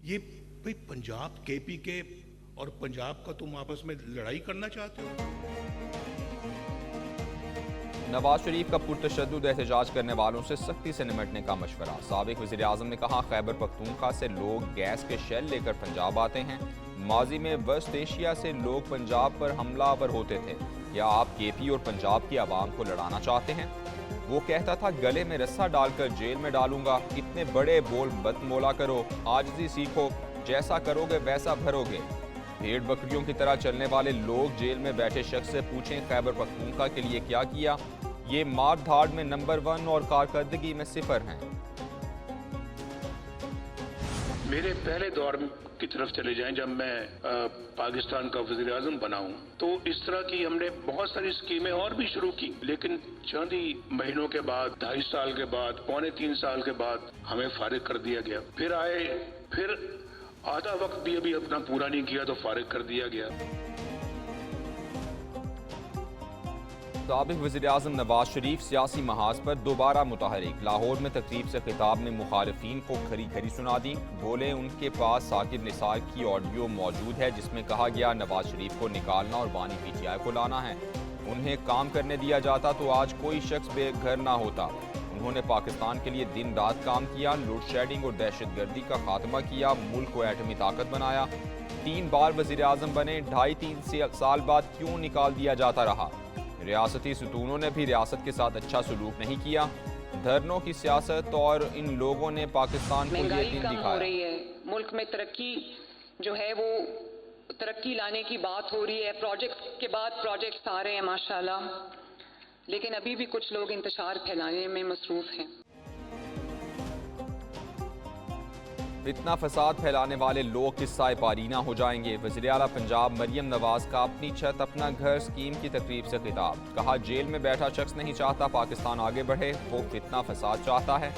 ये भाई पंजाब केपी के और पंजाब का तुम आपस में लड़ाई करना चाहते हो? नवाज शरीफ का पुरतशद्दुद एहतजाज करने वालों से सख्ती से निमटने का मशवरा। साबिक वज़ीर आज़म ने कहा, खैबर पख्तूनख्वा से लोग गैस के शेल लेकर पंजाब आते हैं। माजी में वेस्ट एशिया से लोग पंजाब पर हमलावर होते थे। क्या आप केपी और पंजाब की आवाम को लड़ाना चाहते हैं? वो कहता था, गले में रस्सा डालकर जेल में डालूंगा। इतने बड़े बोल मत मोला करो, आजिज़ी सीखो, जैसा करोगे वैसा भरोगे। भेड़ बकरियों की तरह चलने वाले लोग जेल में बैठे शख्स से पूछें खैबर पख्तूनख्वा के लिए क्या किया। ये मार धाड़ में नंबर 1 और कारकर्दगी में 0 हैं। मेरे पहले दौर की तरफ चले जाएं, जब मैं पाकिस्तान का वज़ीर आज़म बना हूं, तो इस तरह की हमने बहुत सारी स्कीमें और भी शुरू की, लेकिन चंद ही महीनों के बाद, 2.5 साल के बाद, 2.25 साल के बाद हमें फारिग कर दिया गया। फिर आए, फिर आधा वक्त भी अभी अपना पूरा नहीं किया तो फारिग कर दिया गया। साबिक वज़ीर आज़म नवाज शरीफ सियासी महाज पर दोबारा मुतहरिक। लाहौर में तकरीब से खिताब में मुखालिफिन को खरी खरी सुना दी। बोले, उनके पास साकिब निसार की ऑडियो मौजूद है जिसमें कहा गया नवाज शरीफ को निकालना और बानी पीटीआई को लाना है। उन्हें काम करने दिया जाता तो आज कोई शख्स बेघर ना होता। उन्होंने पाकिस्तान के लिए दिन रात काम किया, लोड शेडिंग और दहशतगर्दी का खात्मा किया, मुल्क को एटमी ताकत बनाया। 3 बार वज़ीर आज़म बने, 2.5-3 साल बाद क्यों निकाल दिया जाता रहा? रियासती सुतूनों ने भी रियासत के साथ अच्छा सलूक नहीं किया। धरनों की सियासत और इन लोगों ने पाकिस्तान को ये दिन दिखाया। हो रही है, मुल्क में तरक्की जो है वो तरक्की लाने की बात हो रही है, प्रोजेक्ट के बाद प्रोजेक्ट्स आ रहे हैं माशाल्लाह, लेकिन अभी भी कुछ लोग इंतशार फैलाने में मसरूफ हैं। इतना फसाद फैलाने वाले लोग किस्सा पारीना हो जाएंगे। वज़ीर आला पंजाब मरियम नवाज का अपनी छत अपना घर स्कीम की तकरीब से खिताब। कहा, जेल में बैठा शख्स नहीं चाहता पाकिस्तान आगे बढ़े, वो फितना फसाद चाहता है।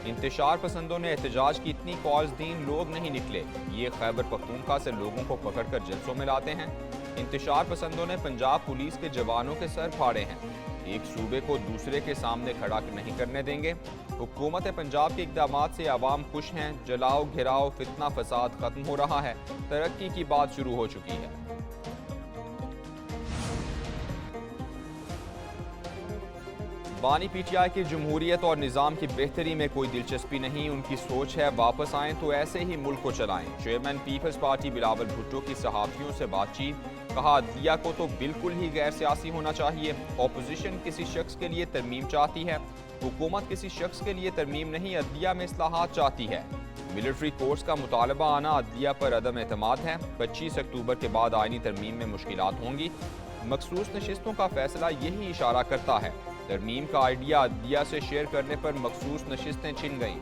इंतशार पसंदों ने एहतजाज की इतनी कॉल्स दी, लोग नहीं निकले। ये खैबर पख्तूनख्वा से लोगों को पकड़ कर जलसों में लाते हैं। इंतशार पसंदों ने पंजाब पुलिस के जवानों के सर फाड़े हैं। एक सूबे को दूसरे के सामने खड़ा नहीं करने देंगे। हुकूमत पंजाब के इक़दामात से आवाम खुश हैं। जलाओ घिराओ फितना फसाद खत्म हो रहा है, तरक्की की बात शुरू हो चुकी है। बानी पीटीआई की जमहूरियत और निज़ाम की बेहतरी में कोई दिलचस्पी नहीं। उनकी सोच है वापस आएँ तो ऐसे ही मुल्क को चलाएं। चेयरमैन पीपल्स पार्टी बिलावल भुट्टो की सहाफ़ियों से बातचीत। कहा, अदलिया को तो बिल्कुल ही गैर सियासी होना चाहिए। अपोजिशन किसी शख्स के लिए तरमीम चाहती है, हुकूमत किसी शख्स के लिए तरमीम नहीं, अदलिया में इस्लाहात चाहती है। मिलिट्री कोर्स का मुतालबा आना अदलिया पर अदम एतमाद है। 25 अक्टूबर के बाद आइनी तरमीम में मुश्किलात होंगी। मखसूस नशिस्तों का फैसला यही इशारा करता है। तरमीम का आइडिया अदलिया से शेयर करने पर मखसूस नशिस्तें छिन गईं।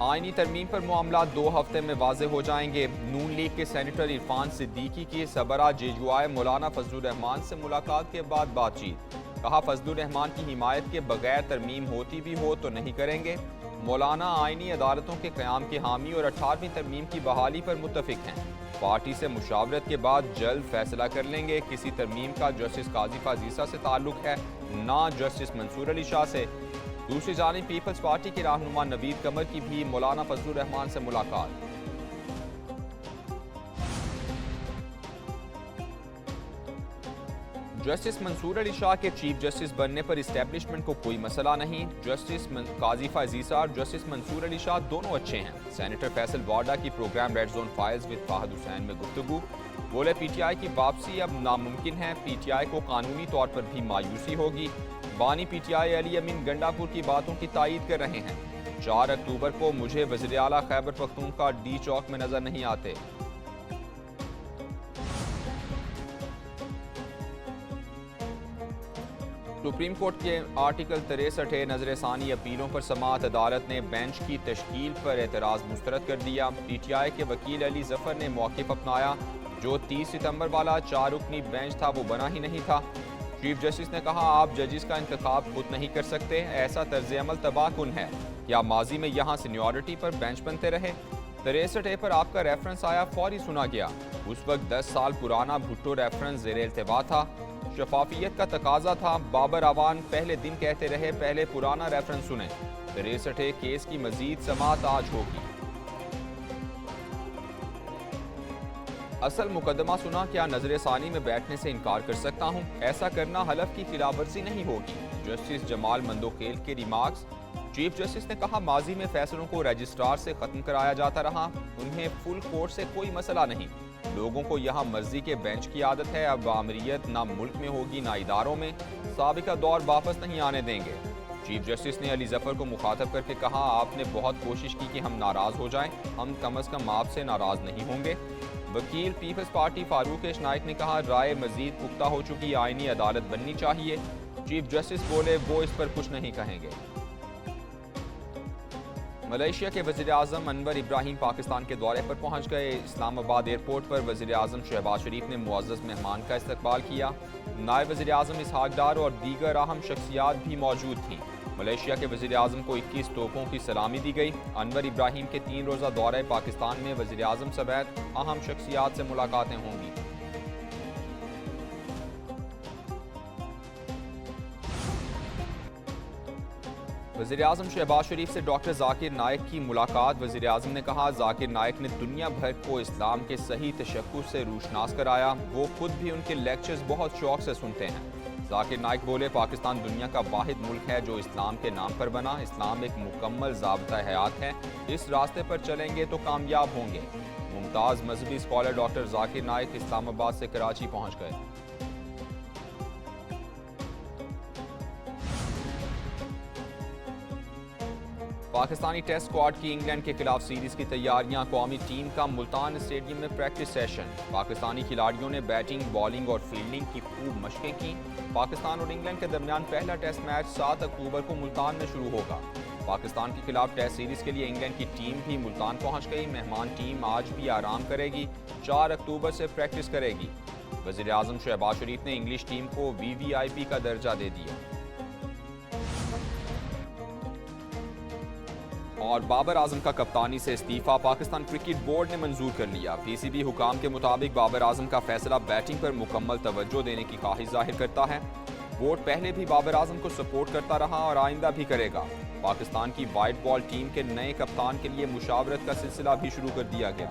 आइनी तरमीम पर मामला 2 हफ्ते में वाज़े हो जाएंगे। नून लीग के सेनेटर इरफान सिद्दीकी की सबरा जेजुआए मौलाना फजलुर रहमान से मुलाकात के बाद बातचीत। कहा, फजलुर रहमान की हिमायत के बगैर तरमीम होती भी हो तो नहीं करेंगे। मौलाना आइनी अदालतों के क़याम के हामी और 18वीं तरमीम की बहाली पर मुत्तफिक हैं। पार्टी से मुशावरत के बाद जल्द फैसला कर लेंगे। किसी तरमीम का जस्टिस काज़िफ़ अज़ीज़ा से ताल्लुक है, ना जस्टिस मंसूर अली शाह से। दूसरी जानिब पीपल्स पार्टी के रहनुमा नवीद कमर की भी मौलाना फजलुर रहमान से मुलाकात। जस्टिस मंसूर अली शाह के चीफ जस्टिस बनने पर इस्टेब्लिशमेंट को कोई मसला नहीं। जस्टिस काज़िफ़ अज़ीज़ा और जस्टिस मंसूर अली शाह दोनों अच्छे हैं। सेनेटर फैसल वाडा की program red zone files with Fahad Hussain में गुफ्तगू। बोले, पीटीआई की वापसी अब नामुमकिन है। पीटीआई को कानूनी तौर पर भी मायूसी होगी। बानी पीटीआई अली अमीन गंडापुर की बातों की तायीद कर रहे हैं। 4 अक्टूबर को मुझे वज़ीर आला खैबर पख्तूनख्वा डी चौक में नजर नहीं आते। सुप्रीम कोर्ट के आर्टिकल 63 नजरसानी अपीलों पर समाअत अदालत ने बेंच की तश्कील पर एतराज़ मुस्तरद कर दिया। पीटीआई के वकील अली जफर ने मौक़िफ़ अपनाया। जो 30 सितंबर वाला 4 रुकनी बेंच था वो बना ही नहीं था। चीफ जस्टिस ने कहा, आप जजेस का इंतखाब खुद नहीं कर सकते, ऐसा तर्ज अमल तबाहकुन है। क्या माजी में यहाँ सीनियरिटी पर बेंच बनते रहे? 63A पर आपका रेफरेंस आया, फौरी सुना गया। उस वक्त 10 साल पुराना भुट्टो रेफरेंस ज़ेरे इल्तिवा था। शफाफियत का तकाजा था। बाबर आवान पहले दिन कहते रहे, पहले पुराना रेफरेंस सुने। 63 کیس کی مزید سماعت آج ہوگی۔ اصل مقدمہ سنا، کیا نظر ثانی میں بیٹھنے سے انکار کر سکتا ہوں؟ ایسا کرنا حلف کی خلاف ورزی نہیں ہوگی۔ جسٹس جمال مندوخیل کے ریمارکس۔ چیف جسٹس نے کہا ماضی میں فیصلوں کو رجسٹرار سے ختم کرایا جاتا رہا، انہیں فل کورٹ سے کوئی مسئلہ نہیں۔ لوگوں کو یہاں مرضی کے بینچ کی عادت ہے، اب آمریت نہ ملک میں ہوگی نہ اداروں میں، سابقہ دور واپس نہیں آنے دیں گے۔ چیف جسٹس نے علی ظفر کو مخاطب کر کے کہا آپ نے بہت کوشش کی کہ ہم ناراض ہو جائیں، ہم کم از کم آپ سے ناراض نہیں ہوں گے۔ وکیل پیپلز پارٹی فاروق نائک نے کہا رائے مزید پختہ ہو چکی، آئینی عدالت بننی چاہیے۔ چیف جسٹس بولے وہ اس پر کچھ نہیں کہیں گے۔ ملائیشیا کے وزیر اعظم انور ابراہیم پاکستان کے دورے پر پہنچ گئے۔ اسلام آباد ایئرپورٹ پر وزیر اعظم شہباز شریف نے معزز مہمان کا استقبال کیا۔ نائب وزیر اعظم اسحاق ڈار اور دیگر اہم شخصیات بھی موجود تھیں۔ ملائیشیا کے وزیر اعظم کو 21 توپوں کی سلامی دی گئی۔ انور ابراہیم کے 3 روزہ دورہ پاکستان میں وزیر اعظم سمیت اہم شخصیات سے ملاقاتیں ہوں گی۔ وزیر اعظم شہباز شریف سے ڈاکٹر ذاکر نائک کی ملاقات۔ وزیر اعظم نے کہا ذاکر نائک نے دنیا بھر کو اسلام کے صحیح تشخص سے روشناس کرایا، وہ خود بھی ان کے لیکچرز بہت شوق سے سنتے ہیں۔ ذاکر نائک بولے پاکستان دنیا کا واحد ملک ہے جو اسلام کے نام پر بنا، اسلام ایک مکمل ضابطہ حیات ہے، اس راستے پر چلیں گے تو کامیاب ہوں گے۔ ممتاز مذہبی اسکالر ڈاکٹر ذاکر نائک اسلام آباد سے کراچی پہنچ گئے۔ پاکستانی ٹیسٹ اسکواڈ کی انگلینڈ کے خلاف سیریز کی تیاریاں، قومی ٹیم کا ملتان اسٹیڈیم میں پریکٹس سیشن۔ پاکستانی کھلاڑیوں نے بیٹنگ، بالنگ اور فیلڈنگ کی خوب مشقیں کی۔ پاکستان اور انگلینڈ کے درمیان پہلا ٹیسٹ میچ 7 اکتوبر کو ملتان میں شروع ہوگا۔ پاکستان کے خلاف ٹیسٹ سیریز کے لیے انگلینڈ کی ٹیم بھی ملتان پہنچ گئی۔ مہمان ٹیم آج بھی آرام کرے گی، 4 اکتوبر سے پریکٹس کرے گی۔ وزیر اعظم شہباز شریف نے انگلش ٹیم کو VVIP کا درجہ دے دیا۔ اور بابر اعظم کا کپتانی سے استعفیٰ پاکستان کرکٹ بورڈ نے منظور کر لیا۔ PCB حکام کے مطابق بابر اعظم کا فیصلہ بیٹنگ پر مکمل توجہ دینے کی خواہش ظاہر کرتا ہے۔ بورڈ پہلے بھی بابر اعظم کو سپورٹ کرتا رہا اور آئندہ بھی کرے گا۔ پاکستان کی وائٹ بال ٹیم کے نئے کپتان کے لیے مشاورت کا سلسلہ بھی شروع کر دیا گیا۔